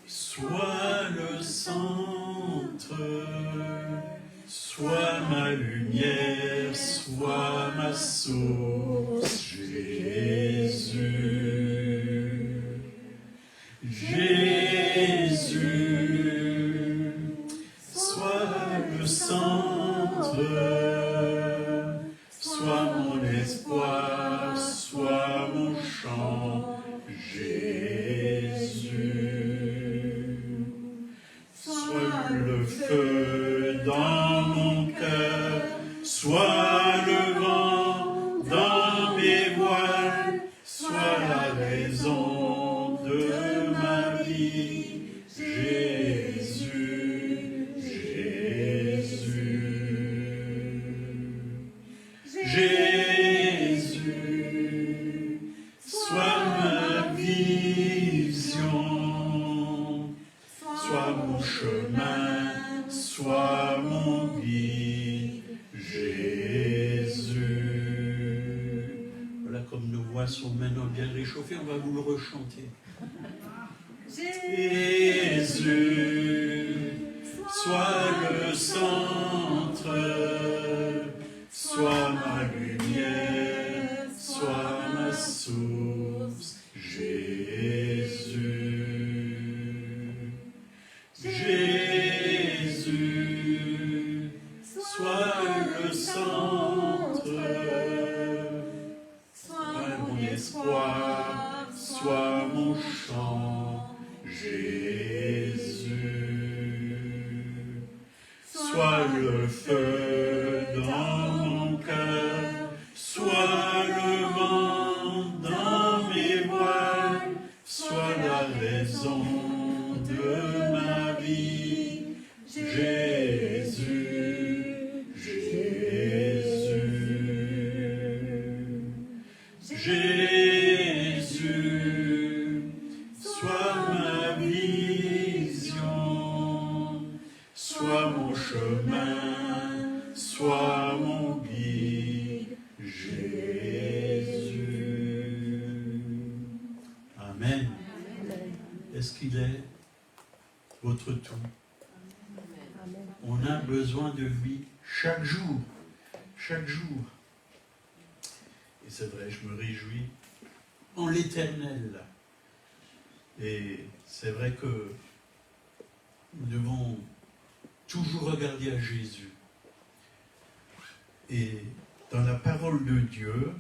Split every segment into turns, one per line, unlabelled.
sois le centre, sois ma lumière, sois ma source, Jésus. Jésus, sois le centre, sois mon espoir, sois mon chant, Jésus. Sois le feu dans mon cœur, sois le vent dans mes voiles, sois la raison de ma vie, Jésus, Jésus. Jésus, sois ma vision, sois mon chemin, sois mon guide, Jésus. Voilà, comme nos voix sont maintenant bien réchauffées, on va vous le rechanter. Jésus, sois le centre, sois ma lumière, sois ma source, Jésus. Jésus, sois le centre, sois mon espoir, sois mon chant, Jésus. Sois le feu dans mon cœur, sois le vent dans mes voiles, sois la raison de ma vie, Jésus, Jésus. Jésus, sois ma vision, sois mon chemin, sois mon guide, Jésus. Amen. Est-ce qu'il est votre tout? On a besoin de lui chaque jour, chaque jour. Et c'est vrai, je me réjouis en l'Éternel. Et c'est vrai que nous devons toujours regarder à Jésus. Et dans la parole de Dieu,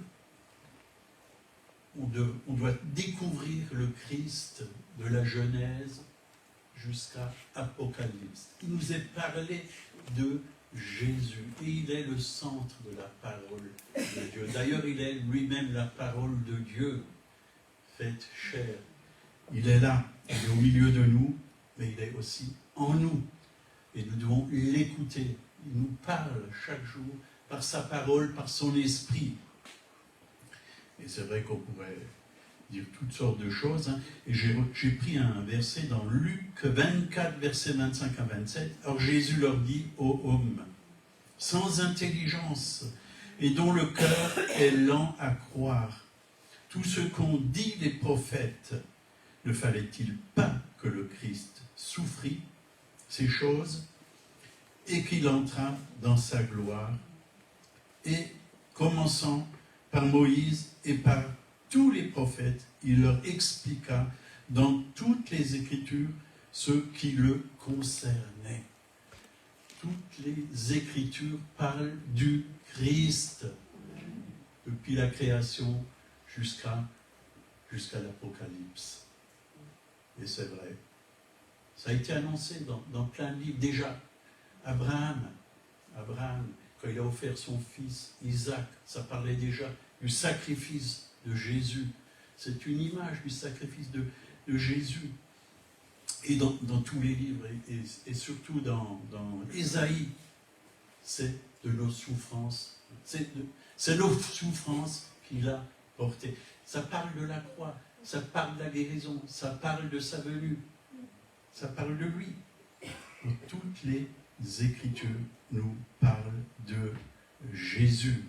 on doit découvrir le Christ de la Genèse jusqu'à Apocalypse. Il nous est parlé de Jésus et il est le centre de la parole de Dieu. D'ailleurs, il est lui-même la parole de Dieu faite chair. Il est là, il est au milieu de nous, mais il est aussi en nous. Et nous devons l'écouter. Il nous parle chaque jour par sa parole, par son esprit. Et c'est vrai qu'on pourrait dire toutes sortes de choses. Hein. Et j'ai pris un verset dans Luc 24, versets 25 à 27. Alors Jésus leur dit, ô hommes, sans intelligence, et dont le cœur est lent à croire, tout ce qu'ont dit les prophètes, ne fallait-il pas que le Christ souffrit ces choses et qu'il entrât dans sa gloire? Et commençant par Moïse et par tous les prophètes, il leur expliqua dans toutes les Écritures ce qui le concernait. Toutes les Écritures parlent du Christ, depuis la création jusqu'à l'Apocalypse. Et c'est vrai. Ça a été annoncé dans plein de livres. Déjà, Abraham, quand il a offert son fils Isaac, ça parlait déjà du sacrifice de Jésus. C'est une image du sacrifice de Jésus. Et dans tous les livres, et surtout dans Ésaïe, c'est de nos souffrances. C'est nos souffrances qu'il a portées. Ça parle de la croix, ça parle de la guérison, ça parle de sa venue, ça parle de lui. Et toutes les Écritures nous parlent de Jésus.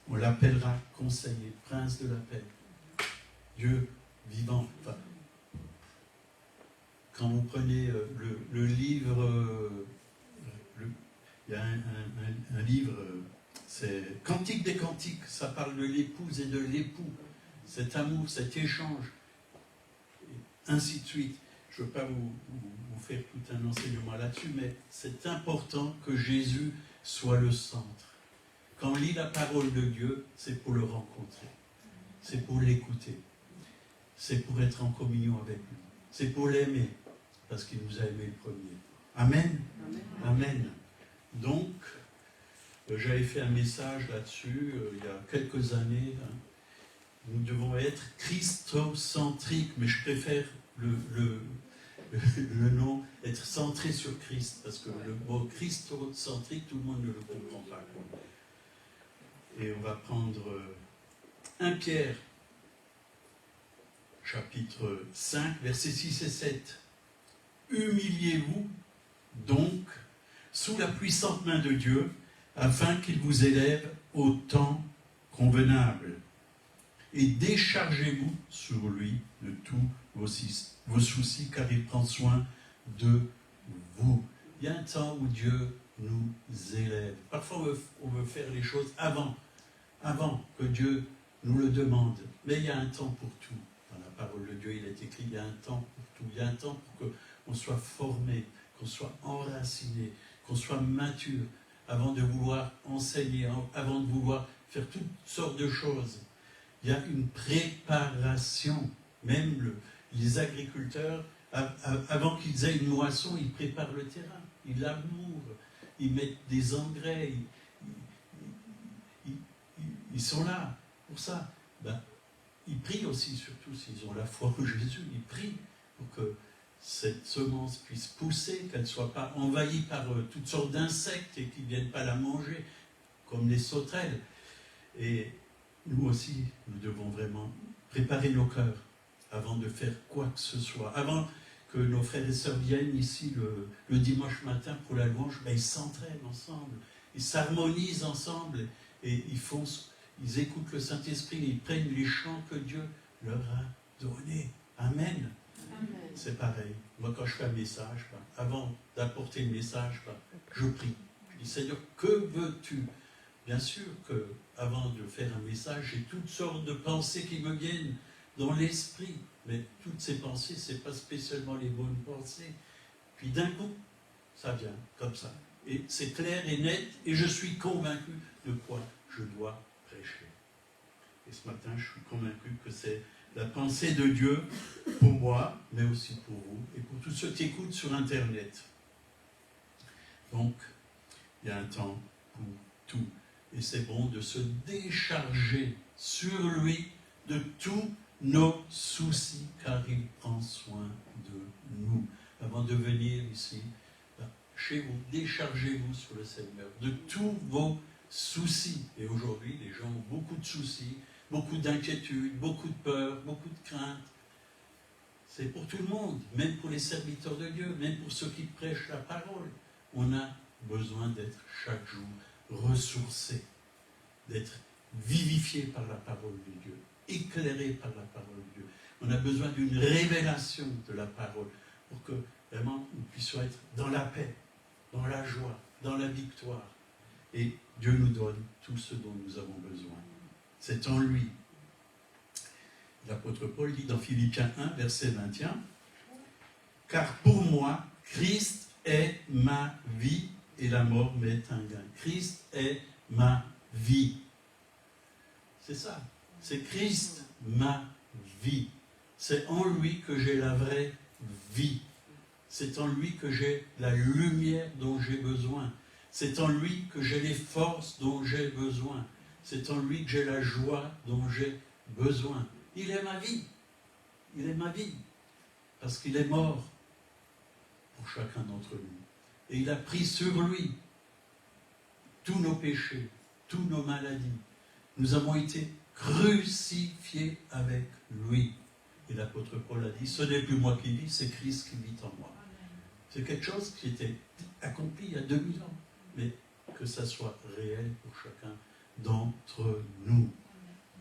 On l'appellera conseiller, prince de la paix, Dieu vivant. Enfin, quand vous prenez le livre, il y a un livre, c'est Cantique des Cantiques, ça parle de l'épouse et de l'époux, cet amour, cet échange, et ainsi de suite. Je ne veux pas vous faire tout un enseignement là-dessus, mais c'est important que Jésus soit le centre. Quand on lit la parole de Dieu, c'est pour le rencontrer, c'est pour l'écouter, c'est pour être en communion avec lui, c'est pour l'aimer, parce qu'il nous a aimés le premier. Amen. Amen. Amen. Donc, j'avais fait un message là-dessus il y a quelques années. Nous devons être christocentriques, mais je préfère le nom, être centré sur Christ, parce que le mot christocentrique, tout le monde ne le comprend pas. Et on va prendre 1 Pierre, chapitre 5, versets 6 et 7. Humiliez-vous donc sous la puissante main de Dieu, afin qu'il vous élève au temps convenable. Et déchargez-vous sur lui de tous vos soucis, car il prend soin de vous. Il y a un temps où Dieu nous élève. Parfois, on veut faire les choses avant que Dieu nous le demande. Mais il y a un temps pour tout. Dans la parole de Dieu, il est écrit, il y a un temps pour tout. Il y a un temps pour qu'on soit formé, qu'on soit enraciné, qu'on soit mature, avant de vouloir enseigner, avant de vouloir faire toutes sortes de choses. Il y a une préparation. Même les agriculteurs, avant qu'ils aient une moisson, ils préparent le terrain, ils labourent, ils mettent des engrais, ils sont là pour ça. Ils prient aussi, surtout s'ils ont la foi en Jésus, ils prient pour que cette semence puisse pousser, qu'elle ne soit pas envahie par toutes sortes d'insectes et qu'ils ne viennent pas la manger, comme les sauterelles. Et nous aussi, nous devons vraiment préparer nos cœurs avant de faire quoi que ce soit. Avant que nos frères et sœurs viennent ici le dimanche matin pour la louange, ils s'entraînent ensemble, ils s'harmonisent ensemble et ils écoutent le Saint-Esprit, ils prennent les chants que Dieu leur a donnés. Amen. Amen. C'est pareil. Moi, quand je fais un message, avant d'apporter le message, je prie. Je dis, Seigneur, que veux-tu? Bien sûr qu'avant de faire un message, j'ai toutes sortes de pensées qui me viennent dans l'esprit. Mais toutes ces pensées, ce n'est pas spécialement les bonnes pensées. Puis d'un coup, ça vient comme ça. Et c'est clair et net, et je suis convaincu de quoi je dois prêcher. Et ce matin, je suis convaincu que c'est la pensée de Dieu pour moi, mais aussi pour vous, et pour tous ceux qui écoutent sur Internet. Donc, il y a un temps pour tout. Et c'est bon de se décharger sur lui de tous nos soucis, car il prend soin de nous. Avant de venir ici, chez vous, déchargez-vous sur le Seigneur de tous vos soucis. Et aujourd'hui, les gens ont beaucoup de soucis, beaucoup d'inquiétudes, beaucoup de peur, beaucoup de craintes. C'est pour tout le monde, même pour les serviteurs de Dieu, même pour ceux qui prêchent la parole. On a besoin d'être chaque jour ressourcés, d'être vivifiés par la parole de Dieu, éclairés par la parole de Dieu. On a besoin d'une révélation de la parole pour que vraiment nous puissions être dans la paix, dans la joie, dans la victoire. Et Dieu nous donne tout ce dont nous avons besoin. C'est en lui. L'apôtre Paul dit dans Philippiens 1, verset 21, « Car pour moi, Christ est ma vie et la mort m'est un gain. » Christ est ma vie. C'est ça. C'est Christ, ma vie. C'est en lui que j'ai la vraie vie. C'est en lui que j'ai la lumière dont j'ai besoin. C'est en lui que j'ai les forces dont j'ai besoin. C'est en lui que j'ai la joie dont j'ai besoin. Il est ma vie. Il est ma vie. Parce qu'il est mort pour chacun d'entre nous. Et il a pris sur lui tous nos péchés, toutes nos maladies. Nous avons été crucifiés avec lui. Et l'apôtre Paul a dit, ce n'est plus moi qui vis, c'est Christ qui vit en moi. C'est quelque chose qui était accompli il y a 2000 ans. Mais que ça soit réel pour chacun d'entre nous.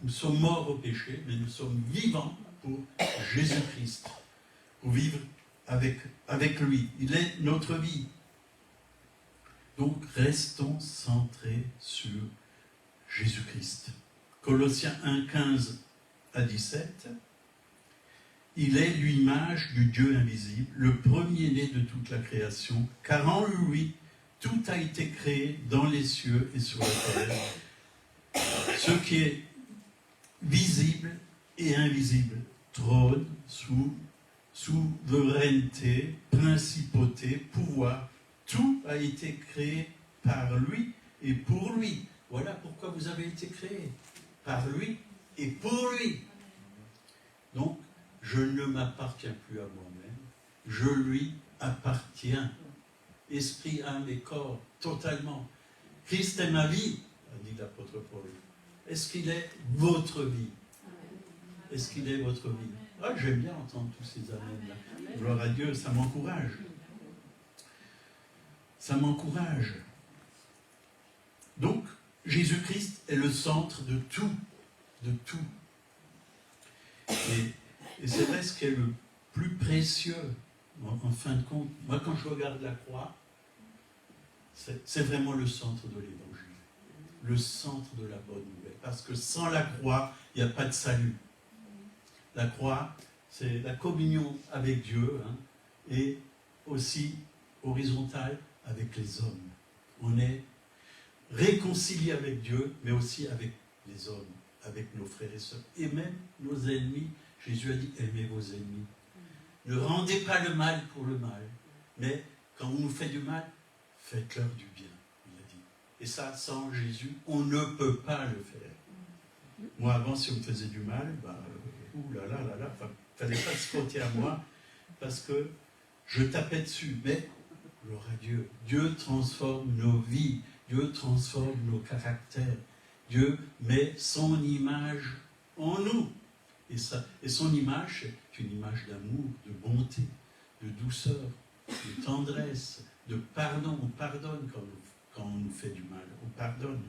Nous sommes morts au péché, mais nous sommes vivants pour Jésus-Christ. Pour vivre avec lui. Il est notre vie. Donc, restons centrés sur Jésus-Christ. Colossiens 1, 15 à 17. Il est l'image du Dieu invisible, le premier-né de toute la création, car en lui, tout a été créé dans les cieux et sur la terre. Ce qui est visible et invisible, trône, souveraineté, principauté, pouvoir, tout a été créé par lui et pour lui. Voilà pourquoi vous avez été créés, par lui et pour lui. Donc, je ne m'appartiens plus à moi-même, je lui appartiens. Esprit, âme et corps, totalement. Christ est ma vie, a dit l'apôtre Paul. Est-ce qu'il est votre vie? Est-ce qu'il est votre vie? Ah, j'aime bien entendre tous ces amens-là. Gloire à Dieu, ça m'encourage. Ça m'encourage. Donc, Jésus-Christ est le centre de tout. De tout. Et c'est vrai ce qui est le plus précieux, en fin de compte. Moi, quand je regarde la croix, c'est vraiment le centre de l'évangile. Le centre de la bonne nouvelle. Parce que sans la croix, il n'y a pas de salut. La croix, c'est la communion avec Dieu, hein, et aussi horizontale avec les hommes. On est réconcilié avec Dieu, mais aussi avec les hommes, avec nos frères et sœurs, et même nos ennemis. Jésus a dit, aimez vos ennemis. Ne rendez pas le mal pour le mal, mais quand on nous fait du mal, faites-leur du bien, il a dit. Et ça, sans Jésus, on ne peut pas le faire. Moi, avant, si on me faisait du mal, fallait pas se frotter à moi, parce que je tapais dessus. Mais, gloire à Dieu, Dieu transforme nos vies, Dieu transforme nos caractères, Dieu met son image en nous. Et son image, c'est une image d'amour, de bonté, de douceur, de tendresse, de pardon. On pardonne quand on nous fait du mal, on pardonne.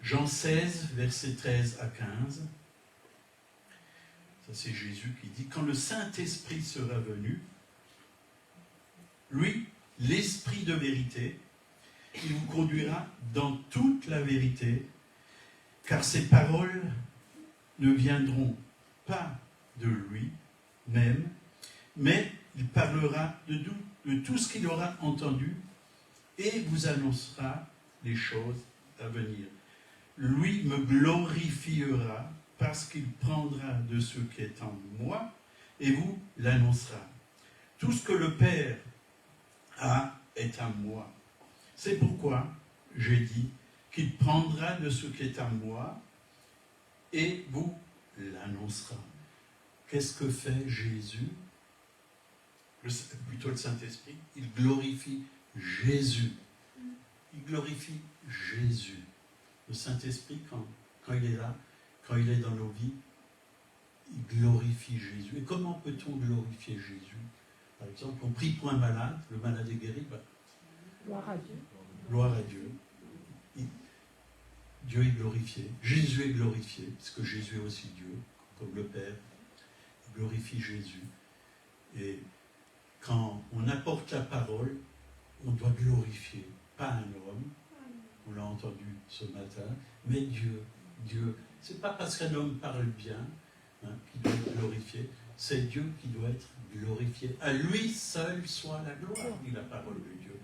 Jean 16, versets 13 à 15. Ça, c'est Jésus qui dit, quand le Saint-Esprit sera venu, lui, l'Esprit de vérité, il vous conduira dans toute la vérité, car ses paroles ne viendront pas de lui-même, mais il parlera de tout ce qu'il aura entendu et vous annoncera les choses à venir. Lui me glorifiera parce qu'il prendra de ce qui est en moi et vous l'annoncera. Tout ce que le Père a est à moi. C'est pourquoi j'ai dit qu'il prendra de ce qui est à moi et vous l'annoncera. Qu'est-ce que fait Jésus? Plutôt le Saint-Esprit, il glorifie Jésus. Il glorifie Jésus. Le Saint-Esprit, quand il est là, quand il est dans nos vies, il glorifie Jésus. Et comment peut-on glorifier Jésus? Par exemple, on prie pour un malade, le malade est guéri.
Gloire à Dieu.
Gloire à Dieu. Dieu est glorifié. Jésus est glorifié, parce que Jésus est aussi Dieu, comme le Père. Il glorifie Jésus. Et quand on apporte la parole, on doit glorifier, pas un homme, on l'a entendu ce matin, mais Dieu. Dieu. C'est pas parce qu'un homme parle bien qu'il doit être glorifié, c'est Dieu qui doit être glorifié. À lui seul soit la gloire, dit la parole de Dieu.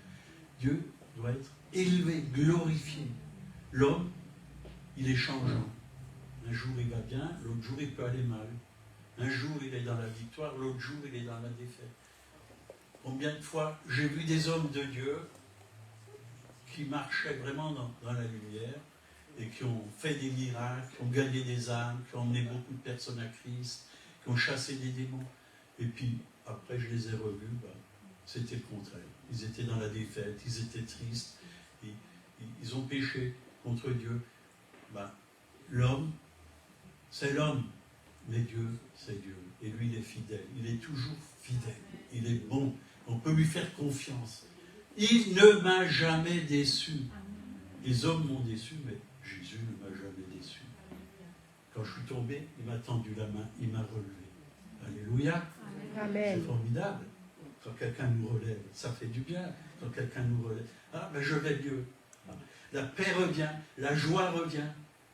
Dieu doit être élevé, glorifié. L'homme, il est changeant. Un jour il va bien, l'autre jour il peut aller mal. Un jour il est dans la victoire, l'autre jour il est dans la défaite. Combien de fois j'ai vu des hommes de Dieu qui marchaient vraiment dans la lumière et qui ont fait des miracles, qui ont gagné des âmes, qui ont emmené beaucoup de personnes à Christ, qui ont chassé des démons. Et puis, après je les ai revus, c'était le contraire. Ils étaient dans la défaite, ils étaient tristes, ils ont péché contre Dieu. L'homme, c'est l'homme, mais Dieu, c'est Dieu. Et lui, il est fidèle. Il est toujours fidèle. Il est bon. On peut lui faire confiance. Il ne m'a jamais déçu. Les hommes m'ont déçu, mais Jésus ne m'a jamais déçu. Quand je suis tombé, il m'a tendu la main, il m'a relevé. Alléluia. C'est
Amen.
formidable. Quand quelqu'un nous relève, ça fait du bien. Quand quelqu'un nous relève, ah, ben je vais mieux. La paix revient, la joie revient,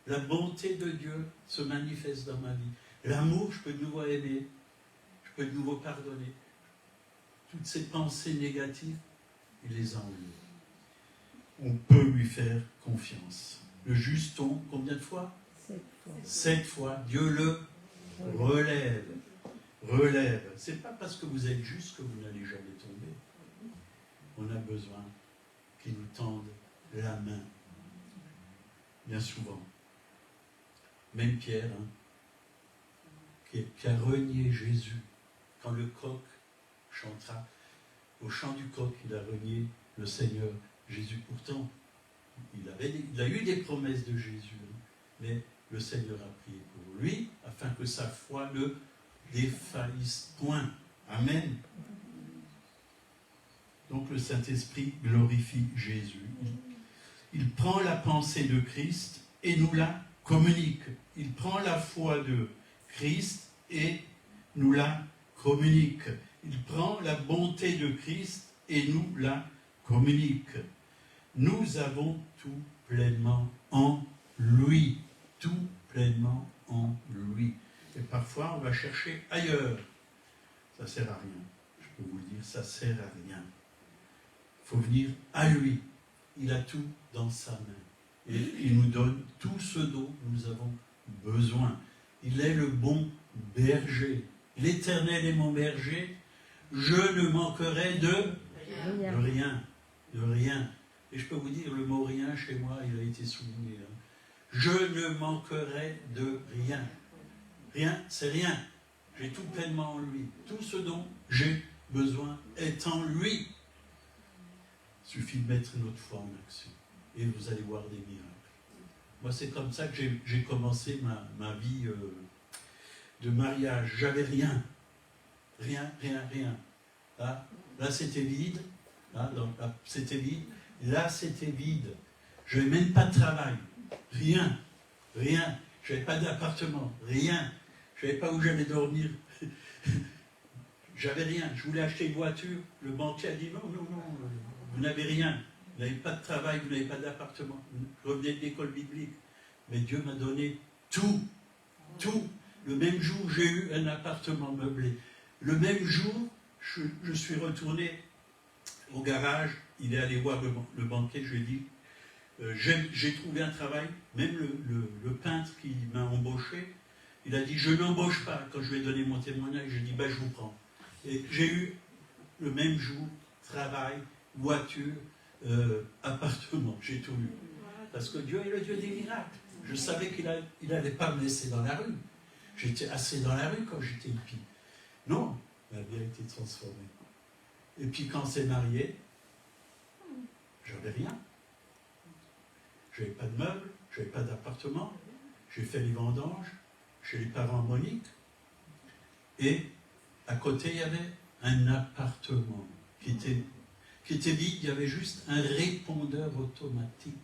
la bonté de Dieu se manifeste dans ma vie. L'amour, je peux de nouveau aimer, je peux de nouveau pardonner. Toutes ces pensées négatives, il les enlève. On peut lui faire confiance. Le juste tombe combien de fois?
7 fois.
7 fois. Dieu le relève. Relève. C'est pas parce que vous êtes juste que vous n'allez jamais tomber. On a besoin qu'il nous tende la main. Bien souvent. Même Pierre, qui a renié Jésus. Quand le coq chantera, au chant du coq, il a renié le Seigneur Jésus. Pourtant, il a eu des promesses de Jésus, mais le Seigneur a prié pour lui, afin que sa foi ne défaillisse point. Amen. Donc le Saint-Esprit glorifie Jésus. Il prend la pensée de Christ et nous la communique. Il prend la foi de Christ et nous la communique. Il prend la bonté de Christ et nous la communique. Nous avons tout pleinement en lui. Tout pleinement en lui. Et parfois, on va chercher ailleurs. Ça ne sert à rien. Je peux vous le dire, ça ne sert à rien. Il faut venir à lui. Il a tout dans sa main. Et il nous donne tout ce dont nous avons besoin. Il est le bon berger. L'Éternel est mon berger. Je ne manquerai de rien. De rien. Et je peux vous dire, le mot rien, chez moi, il a été souligné. Je ne manquerai de rien. Rien, c'est rien. J'ai tout pleinement en lui. Tout ce dont j'ai besoin est en lui. Il suffit de mettre notre foi en action. Et vous allez voir des miracles. Moi, c'est comme ça que j'ai commencé ma vie de mariage. J'avais rien. Rien. Là c'était vide. Là, c'était vide. Là, c'était vide. Je n'avais même pas de travail. Rien. Je n'avais pas d'appartement. Rien. Je ne savais pas où j'allais dormir. J'avais rien. Je voulais acheter une voiture. Le banquier a dit non. Vous n'avez rien. Vous n'avez pas de travail. Vous n'avez pas d'appartement. Je revenais de l'école biblique. Mais Dieu m'a donné tout. Tout. Le même jour, j'ai eu un appartement meublé. Le même jour, je suis retourné au garage. Il est allé voir le banquier. Je lui ai dit j'ai trouvé un travail. Même le peintre qui m'a embauché, il a dit je n'embauche pas. Quand je lui ai donné mon témoignage, j'ai dit je vous prends. Et j'ai eu le même jour travail, voiture, appartement. J'ai tout eu. Parce que Dieu est le Dieu des miracles. Je savais qu'il n'allait pas me laisser dans la rue. J'étais assez dans la rue quand j'étais hippie. Non, ma vie a été transformée. Et puis quand on s'est marié, j'avais rien. Je n'avais pas de meubles, je n'avais pas d'appartement. J'ai fait les vendanges chez les parents Monique. Et à côté, il y avait un appartement qui était vide. Il y avait juste un répondeur automatique.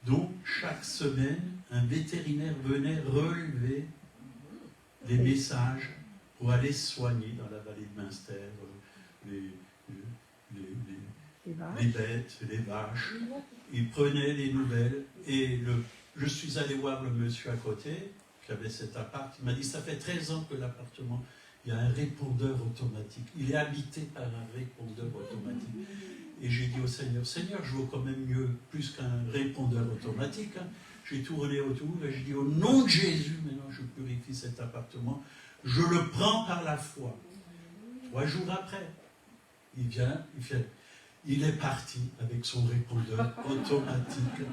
Donc, chaque semaine, un vétérinaire venait relever des messages pour aller soigner dans la vallée de Münster les bêtes, les vaches. Il prenait les nouvelles et je suis allé voir le monsieur à côté, qui avait cet appart. Il m'a dit, ça fait 13 ans que l'appartement, il y a un répondeur automatique. Il est habité par un répondeur automatique. Et j'ai dit au Seigneur, Seigneur, je vaux quand même mieux, plus qu'un répondeur automatique. J'ai tourné autour et j'ai dit, au nom de Jésus, maintenant je purifie cet appartement. Je le prends par la foi. 3 jours après, il vient, il est parti avec son répondeur automatique.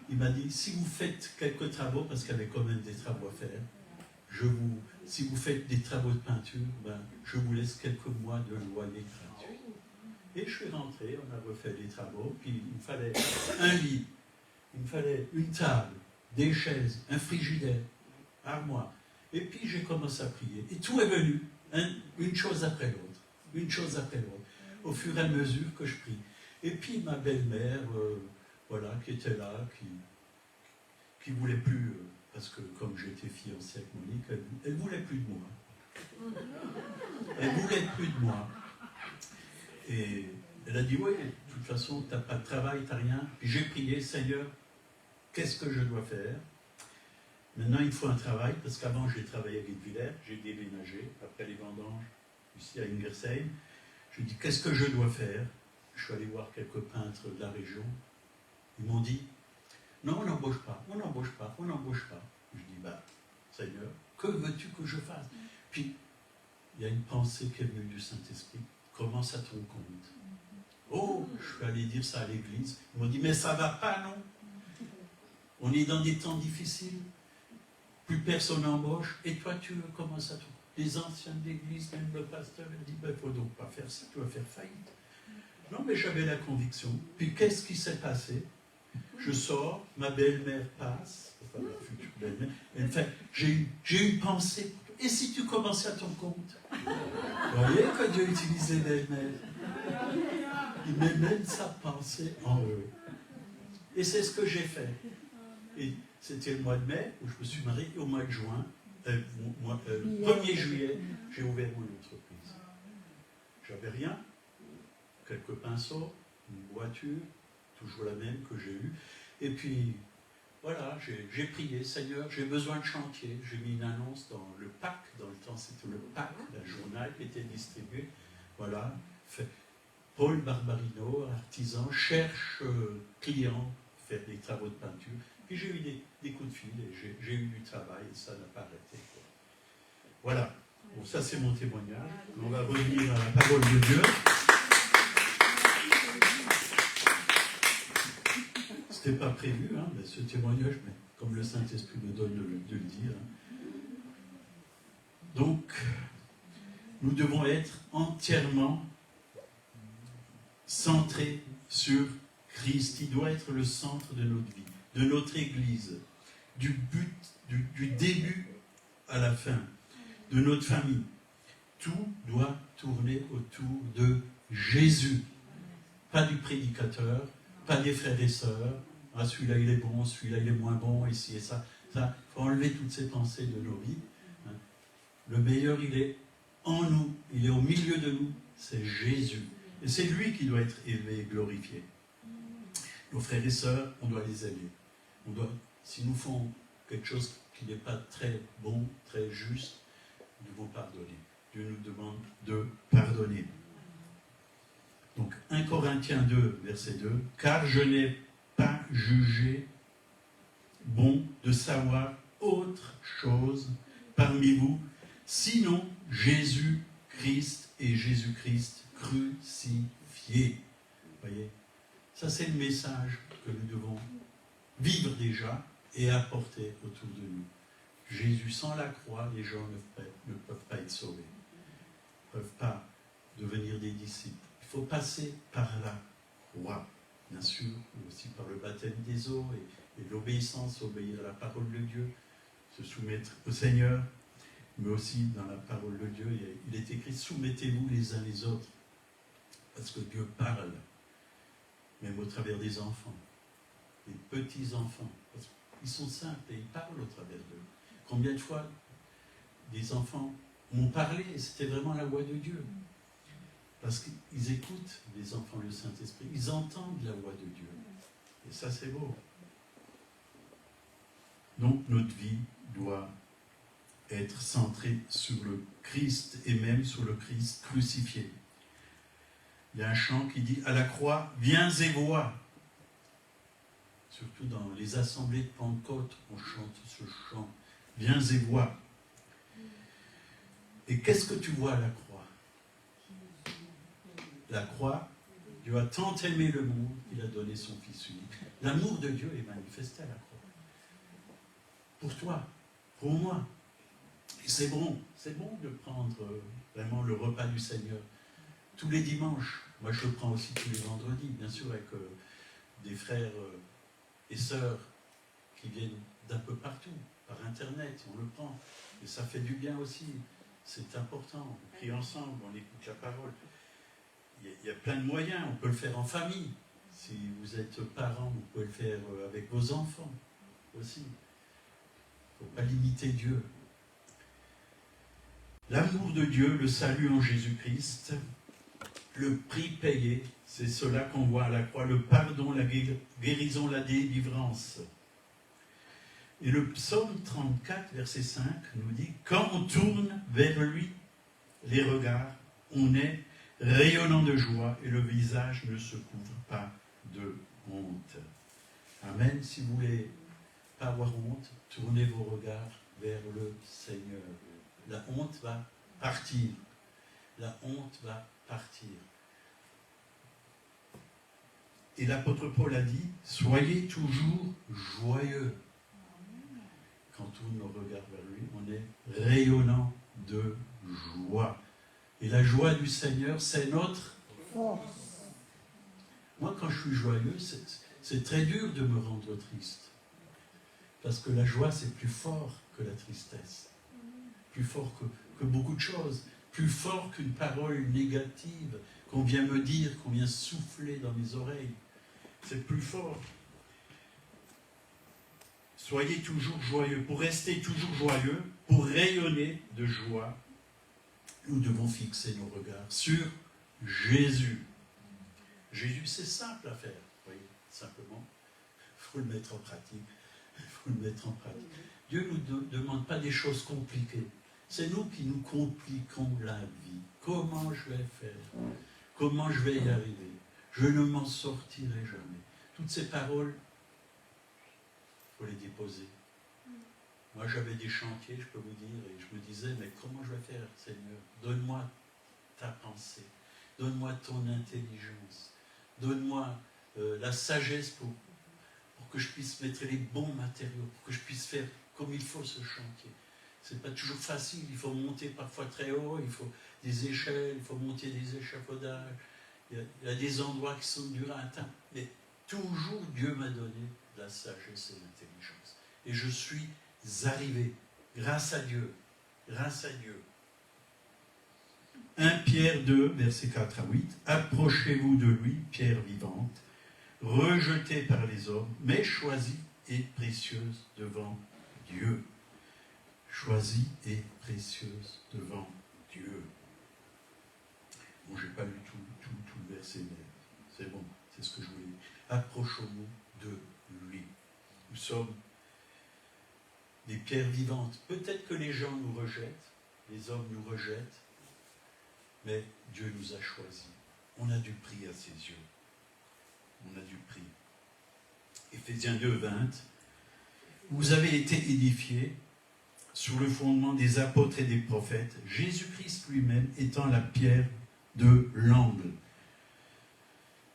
Il m'a dit, si vous faites quelques travaux, parce qu'il y avait quand même des travaux à faire, si vous faites des travaux de peinture, je vous laisse quelques mois de loyer gratuit. Et je suis rentré, on a refait des travaux, puis il me fallait un lit, il me fallait une table, des chaises, un frigidaire, armoire. Et puis j'ai commencé à prier. Et tout est venu, une chose après l'autre, au fur et à mesure que je prie. Et puis ma belle-mère, qui était là, qui voulait plus, parce que comme j'étais fiancé avec Monique, elle voulait plus de moi. Elle ne voulait plus de moi. Et elle a dit, oui, de toute façon, tu n'as pas de travail, tu n'as rien. Puis j'ai prié, Seigneur, qu'est-ce que je dois faire? Maintenant, il faut un travail, parce qu'avant, j'ai travaillé à Guebwiller, j'ai déménagé, après les vendanges, ici à Ingersheim. Je dis, qu'est-ce que je dois faire? Je suis allé voir quelques peintres de la région. Ils m'ont dit, non, on n'embauche pas, on n'embauche pas, on n'embauche pas. Je dis, bah, Seigneur, que veux-tu que je fasse? Puis, il y a une pensée qui est venue du Saint-Esprit. Commence à ton compte. Oh, je suis allé dire ça à l'église. Ils m'ont dit, mais ça ne va pas, non? On est dans des temps difficiles. Plus personne n'embauche. Et toi, tu commences à tout. Les anciens de l'église, même le pasteur, il dit, il ne faut donc pas faire ça, tu vas faire faillite. Non, mais j'avais la conviction. Puis qu'est-ce qui s'est passé? Je sors, ma belle-mère passe, enfin ma future belle-mère, elle fait, j'ai une pensée. Et si tu commençais à ton compte? Vous voyez que Dieu utilisait belle-mère. Il met même sa pensée en eux. Et c'est ce que j'ai fait. Et c'était le mois de mai où je me suis marié, et au mois de juin, 1er juillet, j'ai ouvert mon entreprise. J'avais rien, quelques pinceaux, une voiture, toujours la même que j'ai eue. Et puis, voilà, j'ai prié, Seigneur, j'ai besoin de chantier. J'ai mis une annonce dans le PAC, dans le temps c'était le PAC, la journal qui était distribuée. Voilà, Paul Barbarino, artisan, cherche client pour faire des travaux de peinture. Puis j'ai eu des coups de fil et j'ai eu du travail et ça n'a pas arrêté. Quoi. Voilà, bon, ça c'est mon témoignage. On va revenir à la parole de Dieu. C'était pas prévu, hein, mais ce témoignage, mais comme le Saint-Esprit me donne de le dire. Hein. Donc, nous devons être entièrement centrés sur Christ. Il doit être le centre de notre vie, de notre Église, du but, du début à la fin, de notre famille. Tout doit tourner autour de Jésus. Pas du prédicateur, pas des frères et sœurs. Ah, celui-là il est bon, celui-là il est moins bon, ici et ça. Il faut enlever toutes ces pensées de nos vies. Le meilleur, il est en nous, il est au milieu de nous, c'est Jésus. Et c'est lui qui doit être élevé et glorifié. Nos frères et sœurs, on doit les aimer. Si nous font quelque chose qui n'est pas très bon, très juste, nous devons pardonner. Dieu nous demande de pardonner. Donc 1 Corinthiens 2, verset 2, « Car je n'ai pas jugé bon de savoir autre chose parmi vous, sinon Jésus-Christ et Jésus-Christ crucifié. » Voyez, ça c'est le message que nous devons vivre déjà et apporter autour de nous. Jésus sans la croix, les gens ne peuvent pas être sauvés, ne peuvent pas devenir des disciples. Il faut passer par la croix, bien sûr, mais aussi par le baptême des eaux et l'obéissance, obéir à la parole de Dieu, se soumettre au Seigneur, mais aussi dans la parole de Dieu, il est écrit « Soumettez-vous les uns les autres », parce que Dieu parle, même au travers des enfants, des petits-enfants, parce qu'ils sont simples et ils parlent au travers d'eux. Combien de fois des enfants m'ont parlé et c'était vraiment la voix de Dieu. Parce qu'ils écoutent, les enfants, le Saint-Esprit, ils entendent la voix de Dieu. Et ça, c'est beau. Donc, notre vie doit être centrée sur le Christ et même sur le Christ crucifié. Il y a un chant qui dit « À la croix, viens et vois ». Surtout dans les assemblées de Pentecôte, on chante ce chant « Viens et vois ». Et qu'est-ce que tu vois à la croix? La croix, Dieu a tant aimé le monde qu'il a donné son Fils unique. L'amour de Dieu est manifesté à la croix. Pour toi, pour moi. Et c'est bon de prendre vraiment le repas du Seigneur tous les dimanches. Moi, je le prends aussi tous les vendredis, bien sûr, avec des frères et sœurs qui viennent d'un peu partout, par Internet, on le prend. Et ça fait du bien aussi. C'est important. On prie ensemble, on écoute la parole. Il y a plein de moyens. On peut le faire en famille. Si vous êtes parents, vous pouvez le faire avec vos enfants aussi. Il ne faut pas limiter Dieu. L'amour de Dieu, le salut en Jésus-Christ, le prix payé, c'est cela qu'on voit à la croix, le pardon, la guérison, la délivrance. Et le psaume 34, verset 5, nous dit, quand on tourne vers lui les regards, on est rayonnant de joie et le visage ne se couvre pas de honte. Amen. Si vous voulez pas avoir honte, tournez vos regards vers le Seigneur. La honte va partir. La honte va partir. Et l'apôtre Paul a dit, soyez toujours joyeux. Quand on tourne nos regards vers lui, on est rayonnant de joie. Et la joie du Seigneur, c'est notre force. Moi, quand je suis joyeux, c'est très dur de me rendre triste. Parce que la joie, c'est plus fort que la tristesse. Plus fort que beaucoup de choses. Plus fort qu'une parole négative qu'on vient me dire, qu'on vient souffler dans mes oreilles. C'est plus fort. Soyez toujours joyeux. Pour rester toujours joyeux, pour rayonner de joie, nous devons fixer nos regards sur Jésus. Jésus, c'est simple à faire. Vous voyez, simplement, il faut le mettre en pratique. Il faut le mettre en pratique. Dieu ne nous demande pas des choses compliquées. C'est nous qui nous compliquons la vie. Comment je vais faire? Comment je vais y arriver? Je ne m'en sortirai jamais. Toutes ces paroles, il faut les déposer. Moi, j'avais des chantiers, je peux vous dire, et je me disais, mais comment je vais faire, Seigneur? Donne-moi ta pensée. Donne-moi ton intelligence. Donne-moi la sagesse pour que je puisse mettre les bons matériaux, pour que je puisse faire comme il faut ce chantier. Ce n'est pas toujours facile, il faut monter parfois très haut, il faut des échelles, il faut monter des échafaudages. Il y a des endroits qui sont durs à atteindre. Mais toujours Dieu m'a donné la sagesse et l'intelligence. Et je suis arrivé, grâce à Dieu. Grâce à Dieu. 1 Pierre 2, versets 4 à 8. Approchez-vous de lui, pierre vivante, rejetée par les hommes, mais choisie et précieuse devant Dieu. Choisie et précieuse devant Dieu. Bon, je n'ai pas lu tout le verset, mais c'est bon, c'est ce que je voulais dire. Approchons-nous de lui. Nous sommes des pierres vivantes. Peut-être que les gens nous rejettent, les hommes nous rejettent, mais Dieu nous a choisis. On a du prix à ses yeux. On a du prix. Éphésiens 2, 20. Vous avez été édifiés sur le fondement des apôtres et des prophètes, Jésus-Christ lui-même étant la pierre de l'angle.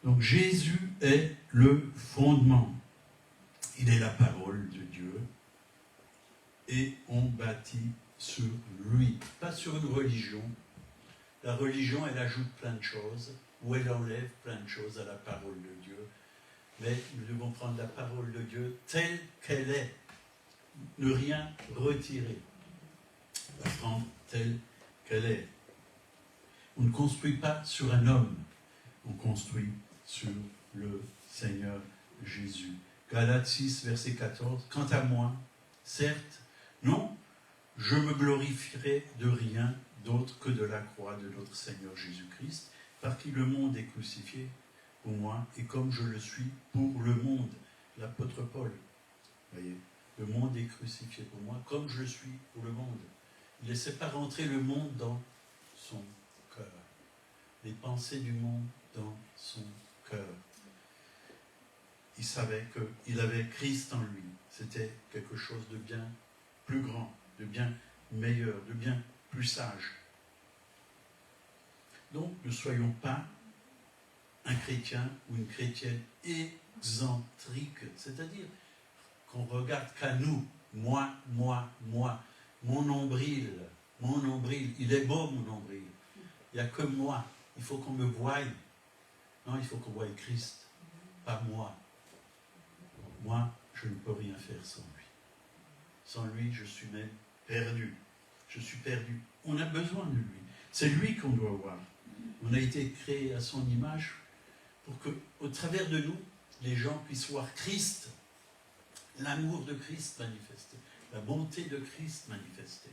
Donc Jésus est le fondement. Il est la parole de Dieu. Et on bâtit sur lui, pas sur une religion. La religion, elle ajoute plein de choses, ou elle enlève plein de choses à la parole de Dieu. Mais nous devons prendre la parole de Dieu telle qu'elle est. Ne rien retirer. La prendre telle qu'elle est. On ne construit pas sur un homme, on construit sur le Seigneur Jésus. Galates 6, verset 14. Quant à moi, certes, non, je me glorifierai de rien d'autre que de la croix de notre Seigneur Jésus-Christ, par qui le monde est crucifié pour moi, et comme je le suis pour le monde. L'apôtre Paul, voyez, le monde est crucifié pour moi, comme je le suis pour le monde. Il ne laissait pas rentrer le monde dans son cœur. Les pensées du monde dans son cœur. Il savait qu'il avait Christ en lui. C'était quelque chose de bien plus grand, de bien meilleur, de bien plus sage. Donc, ne soyons pas un chrétien ou une chrétienne excentrique, c'est-à-dire qu'on regarde qu'à nous, moi, mon nombril, il est beau mon nombril, il n'y a que moi, il faut qu'on me voie. Non, il faut qu'on voie Christ, pas moi. Moi, je ne peux rien faire sans lui. Sans lui, je suis même perdu. Je suis perdu. On a besoin de lui. C'est lui qu'on doit voir. On a été créé à son image pour que, au travers de nous, les gens puissent voir Christ, l'amour de Christ manifesté, la bonté de Christ manifestée.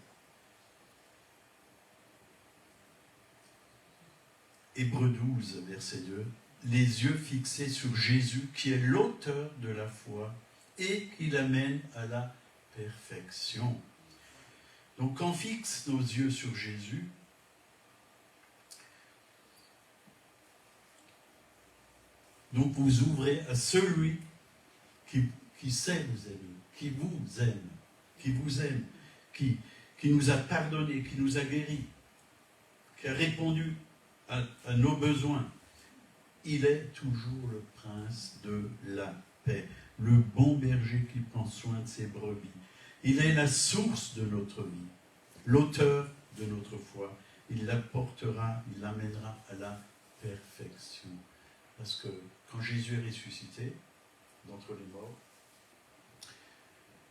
Hébreux 12, verset 2, les yeux fixés sur Jésus, qui est l'auteur de la foi et qui l'amène à la perfection. Donc, quand on fixe nos yeux sur Jésus, donc vous ouvrez à celui qui sait vous aimer, qui vous aime, qui nous a pardonné, qui nous a guéris, qui a répondu à nos besoins. Il est toujours le prince de la paix, le bon berger qui prend soin de ses brebis. Il est la source de notre vie, l'auteur de notre foi. Il l'apportera, il l'amènera à la perfection. Parce que quand Jésus est ressuscité d'entre les morts,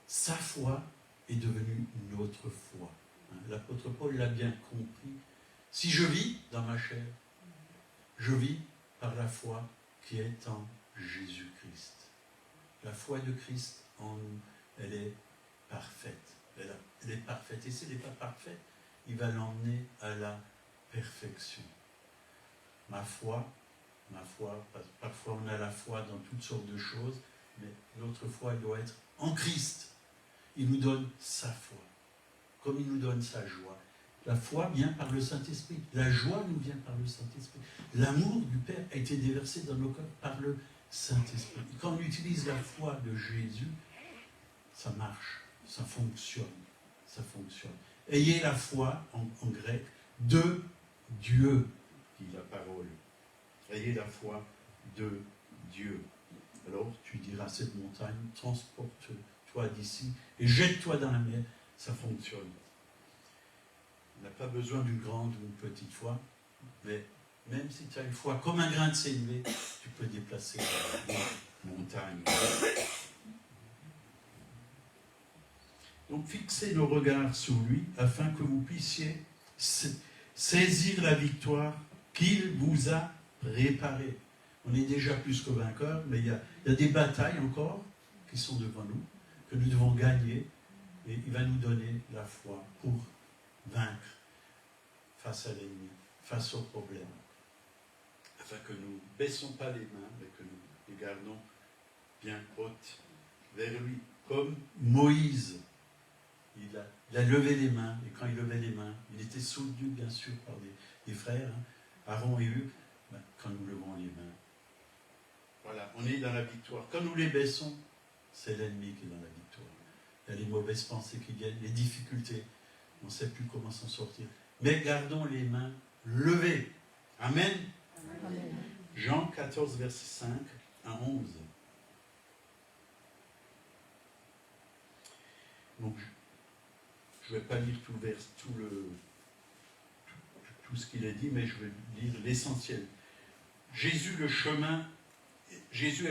sa foi est devenue notre foi. L'apôtre Paul l'a bien compris. Si je vis dans ma chair, je vis par la foi qui est en Jésus-Christ. La foi de Christ en nous, elle est parfaite. Elle est parfaite. Et si elle n'est pas parfaite, il va l'emmener à la perfection. Ma foi, parfois on a la foi dans toutes sortes de choses, mais notre foi doit être en Christ. Il nous donne sa foi, comme il nous donne sa joie. La foi vient par le Saint-Esprit. La joie nous vient par le Saint-Esprit. L'amour du Père a été déversé dans nos cœurs par le Saint-Esprit. Et quand on utilise la foi de Jésus, ça marche, ça fonctionne. Ayez la foi, en grec, de Dieu, dit la parole. Ayez la foi de Dieu. Alors tu diras à cette montagne, transporte-toi d'ici et jette-toi dans la mer. Ça fonctionne. On n'a pas besoin d'une grande ou une petite foi, mais même si tu as une foi comme un grain de sénévé, tu peux déplacer la montagne. Donc fixez nos regards sur lui afin que vous puissiez saisir la victoire qu'il vous a préparée. On est déjà plus que vainqueurs, mais il y a des batailles encore qui sont devant nous, que nous devons gagner, et il va nous donner la foi pour vaincre face à l'ennemi, face aux problèmes, afin que nous ne baissons pas les mains, mais que nous les gardons bien hautes vers lui. Comme Moïse, il a levé les mains, et quand il levait les mains, il était soutenu bien sûr par des frères, Aaron et Hugues. Quand nous levons les mains, voilà, on est dans la victoire. Quand nous les baissons, c'est l'ennemi qui est dans la victoire. Il y a les mauvaises pensées qui viennent, les difficultés, on ne sait plus comment s'en sortir. Mais gardons les mains levées. Amen. Amen. Jean 14, verset 5 à 11. Donc, je ne vais pas lire tout ce qu'il a dit, mais je vais lire l'essentiel. Jésus est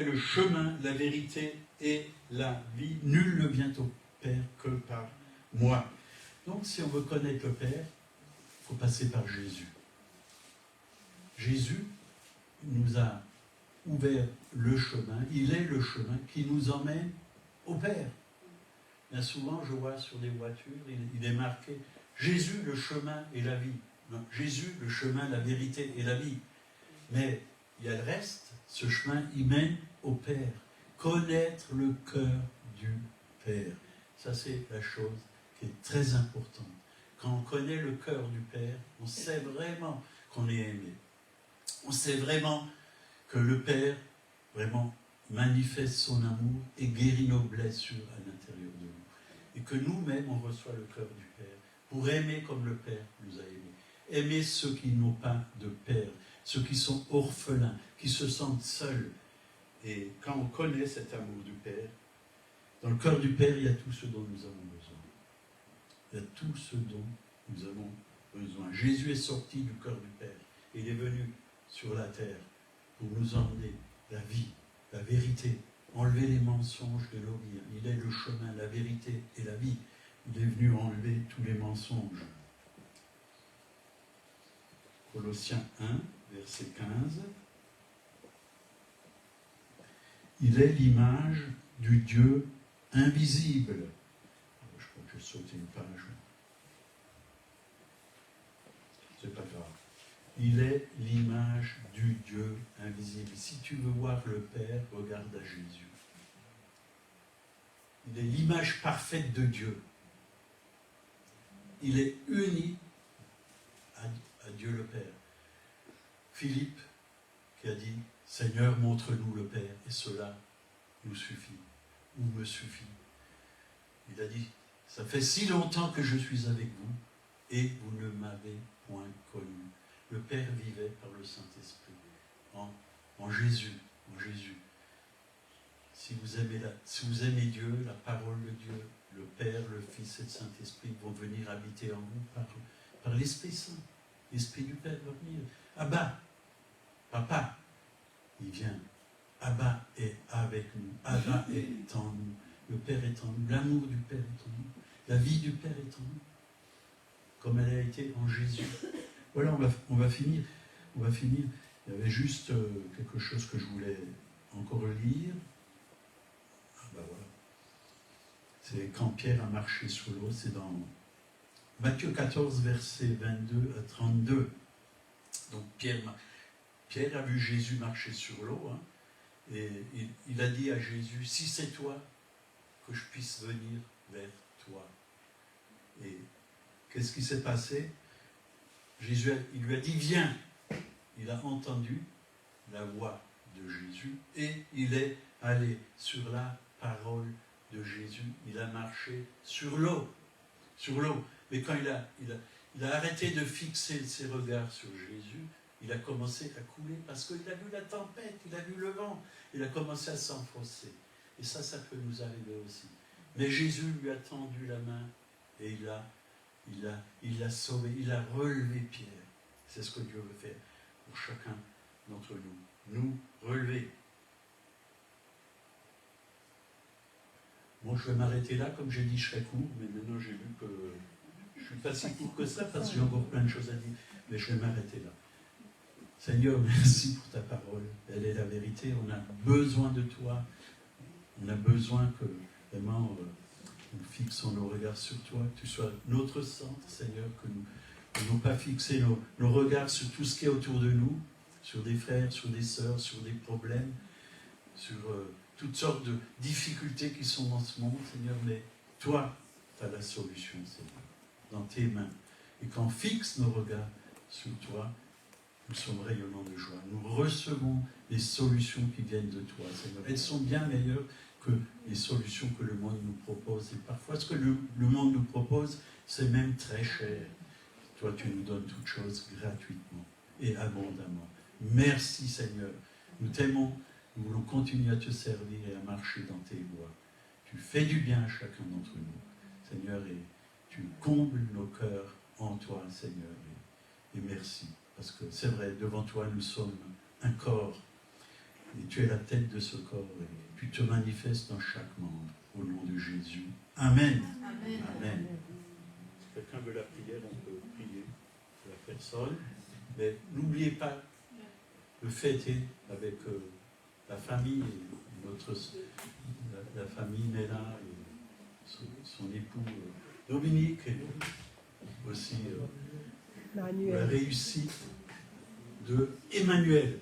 le chemin, la vérité et la vie. Nul ne vient au Père que par moi. Donc, si on veut connaître le Père, il faut passer par Jésus. Jésus nous a ouvert le chemin. Il est le chemin qui nous emmène au Père. Bien souvent, je vois sur des voitures, il est marqué « Jésus, le chemin et la vie ». Non, Jésus, le chemin, la vérité et la vie. Mais il y a le reste. Ce chemin, il mène au Père. Connaître le cœur du Père. Ça, c'est la chose qui est très importante. Quand on connaît le cœur du Père, on sait vraiment qu'on est aimé. On sait vraiment que le Père, vraiment, manifeste son amour et guérit nos blessures à l'intérieur de nous. Et que nous-mêmes, on reçoit le cœur du Père pour aimer comme le Père nous a aimés. Aimer ceux qui n'ont pas de Père, ceux qui sont orphelins, qui se sentent seuls. Et quand on connaît cet amour du Père, dans le cœur du Père, il y a tout ce dont nous avons besoin. Il y a tout ce dont nous avons besoin. Jésus est sorti du cœur du Père. Il est venu sur la terre pour nous emmener la vie, la vérité, enlever les mensonges de nos vies. Il est le chemin, la vérité et la vie. Il est venu enlever tous les mensonges. Colossiens 1, verset 15. Il est l'image du Dieu invisible. Je crois que j'ai sauté une page. C'est pas grave. Il est l'image du Dieu invisible. Si tu veux voir le Père, regarde à Jésus. Il est l'image parfaite de Dieu. Il est uni à Dieu le Père. Philippe qui a dit, Seigneur, montre-nous le Père, et cela nous suffit, ou me suffit. Il a dit, ça fait si longtemps que je suis avec vous, et vous ne m'avez point connu. Le Père vivait par le Saint-Esprit, en Jésus, en Jésus. Si vous aimez Dieu, la parole de Dieu, le Père, le Fils et le Saint-Esprit vont venir habiter en vous par l'Esprit Saint. L'Esprit du Père va venir. Abba, Papa, il vient. Abba est avec nous. Abba est en nous. Le Père est en nous. L'amour du Père est en nous. La vie du Père est en nous. Comme elle a été en Jésus. Voilà, on va finir. On va finir. Il y avait juste quelque chose que je voulais encore lire. Ah ben voilà. C'est quand Pierre a marché sur l'eau. C'est dans Matthieu 14, versets 22 à 32. Donc Pierre a vu Jésus marcher sur l'eau, hein, et il a dit à Jésus, si c'est toi, que je puisse venir vers toi. Et qu'est-ce qui s'est passé? Jésus, il lui a dit, viens. Il a entendu la voix de Jésus et il est allé sur la parole de Jésus. Il a marché sur l'eau. Sur l'eau. Mais quand il a arrêté de fixer ses regards sur Jésus, il a commencé à couler parce qu'il a vu la tempête, il a vu le vent, il a commencé à s'enfoncer. Et ça peut nous arriver aussi. Mais Jésus lui a tendu la main et il l'a sauvé, il a relevé Pierre. C'est ce que Dieu veut faire pour chacun d'entre nous. Nous relever. Bon, je vais m'arrêter là, comme j'ai dit, je serai court, mais maintenant j'ai vu que je ne suis pas si court que ça parce que j'ai encore plein de choses à dire, mais je vais m'arrêter là. Seigneur, merci pour ta parole. Elle est la vérité. On a besoin de toi. On a besoin que vraiment nous fixons nos regards sur toi, que tu sois notre centre, Seigneur, que nous n'ayons pas fixé nos regards sur tout ce qui est autour de nous, sur des frères, sur des sœurs, sur des problèmes, sur toutes sortes de difficultés qui sont dans ce monde, Seigneur. Mais toi, tu as la solution, Seigneur, dans tes mains. Et quand on fixe nos regards sur toi, nous sommes rayonnants de joie. Nous recevons les solutions qui viennent de toi, Seigneur. Elles sont bien meilleures que les solutions que le monde nous propose. Et parfois, ce que le monde nous propose, c'est même très cher. Toi, tu nous donnes toutes choses gratuitement et abondamment. Merci, Seigneur. Nous t'aimons. Nous voulons continuer à te servir et à marcher dans tes voies. Tu fais du bien à chacun d'entre nous, Seigneur, et tu combles nos cœurs en toi, Seigneur. Et merci. Parce que c'est vrai, devant toi, nous sommes un corps. Et tu es la tête de ce corps. Et tu te manifestes dans chaque membre. Au nom de Jésus. Amen. Amen. Amen. Si quelqu'un veut la prière, on peut prier pour la personne. Mais n'oubliez pas de fêter avec la famille, la famille Nella et son époux Dominique, et aussi la réussite de Emmanuel.